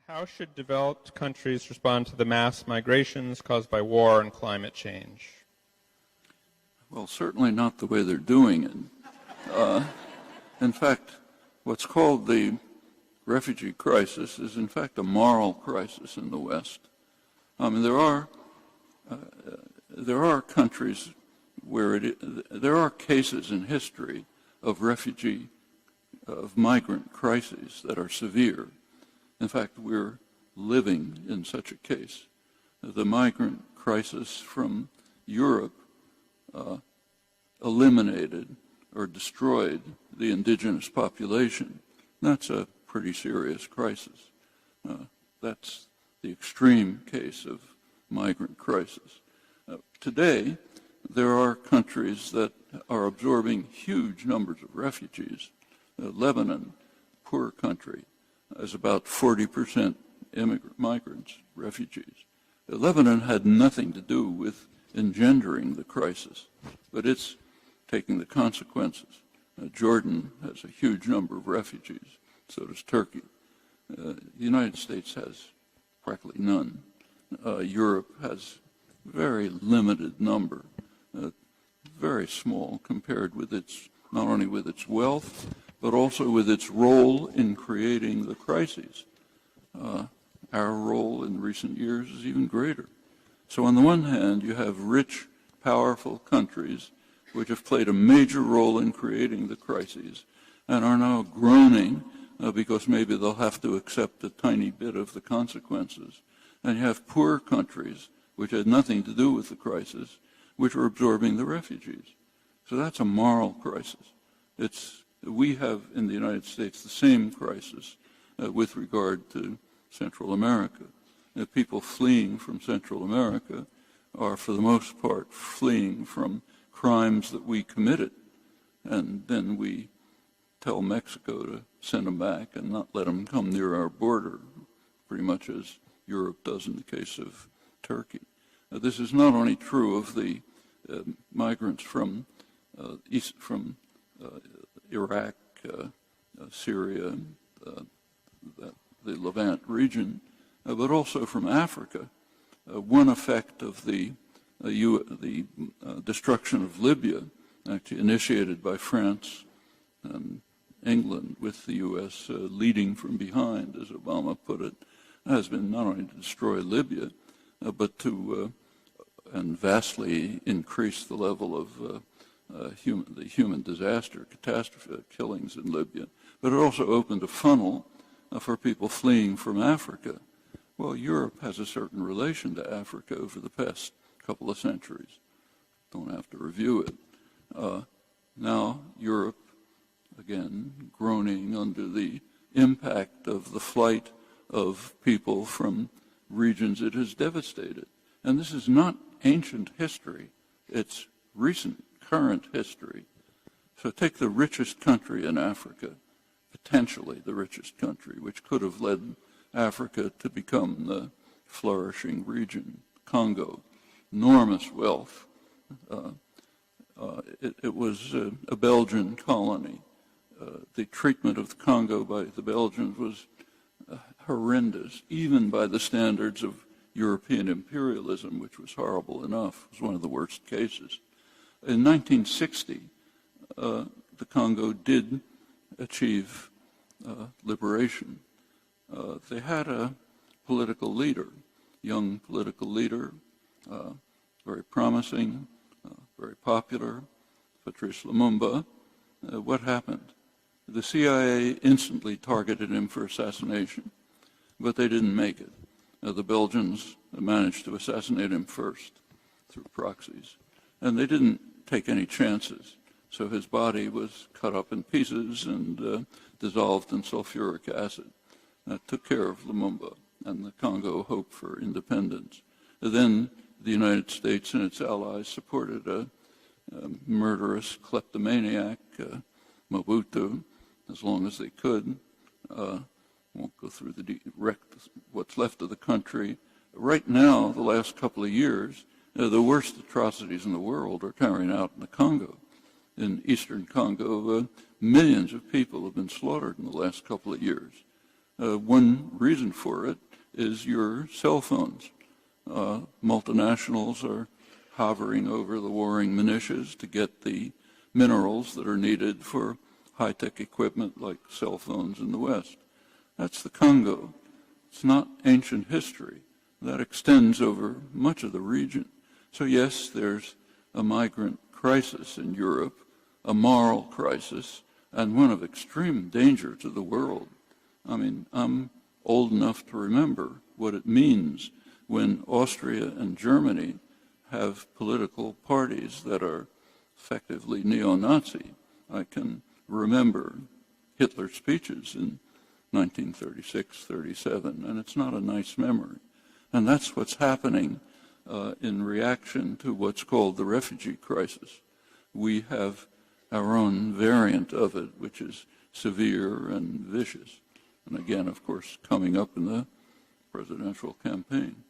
How should developed countries respond to the mass migrations caused by war and climate change? Well, certainly not the way they're doing it. In fact, what's called the refugee crisis is in fact a moral crisis in the West. I mean, there are countries where there are cases in history of migrant crises that are severe. In fact, we're living in such a case. The migrant crisis from Europe eliminated or destroyed the indigenous population. That's a pretty serious crisis. That's the extreme case of migrant crisis. Today, there are countries that are absorbing huge numbers of refugees. Lebanon, poor country, has about 40% migrants, refugees. Lebanon had nothing to do with engendering the crisis, but it's taking the consequences. Jordan has a huge number of refugees, so does Turkey. The United States has practically none. Europe has very limited number, very small compared with not only with its wealth, but also with its role in creating the crises. Our role in recent years is even greater. So on the one hand, you have rich, powerful countries which have played a major role in creating the crises and are now groaning because maybe they'll have to accept a tiny bit of the consequences. And you have poor countries which had nothing to do with the crisis, which are absorbing the refugees. So that's a moral crisis. We have in the United States the same crisis with regard to Central America. People fleeing from Central America are, for the most part, fleeing from crimes that we committed. And then we tell Mexico to send them back and not let them come near our border, pretty much as Europe does in the case of Turkey. This is not only true of the migrants from Iraq, Syria, the Levant region, but also from Africa. One effect of the destruction of Libya, actually initiated by France and England, with the U.S. Leading from behind, as Obama put it, has been not only to destroy Libya, but to and vastly increase the level of the human disaster, catastrophe, killings in Libya. But it also opened a funnel for people fleeing from Africa. Well, Europe has a certain relation to Africa over the past couple of centuries. Don't have to review it. Now Europe, again, groaning under the impact of the flight of people from regions it has devastated. And this is not ancient history. It's recent, current history. So take the richest country in Africa, potentially the richest country, which could have led Africa to become the flourishing region, Congo, enormous wealth. It was a Belgian colony. The treatment of the Congo by the Belgians was horrendous, even by the standards of European imperialism, which was horrible enough. It was one of the worst cases. In 1960, the Congo did achieve liberation. They had a political leader, young political leader, very promising, very popular, Patrice Lumumba. What happened? The CIA instantly targeted him for assassination, but they didn't make it. The Belgians managed to assassinate him first through proxies, and they didn't take any chances. So his body was cut up in pieces and dissolved in sulfuric acid. That took care of Lumumba, and the Congo hoped for independence. Then the United States and its allies supported a murderous kleptomaniac, Mobutu, as long as they could. Won't go through what's left of the country. Right now, the last couple of years, the worst atrocities in the world are carried out in the Congo. In eastern Congo, millions of people have been slaughtered in the last couple of years. One reason for it is your cell phones. Multinationals are hovering over the warring militias to get the minerals that are needed for high-tech equipment like cell phones in the West. That's the Congo. It's not ancient history. That extends over much of the region. So yes, there's a migrant crisis in Europe, a moral crisis, and one of extreme danger to the world. I mean, I'm old enough to remember what it means when Austria and Germany have political parties that are effectively neo-Nazi. I can remember Hitler's speeches in 1936, 37, and it's not a nice memory. And that's what's happening in reaction to what's called the refugee crisis. We have our own variant of it, which is severe and vicious. And again, of course, coming up in the presidential campaign.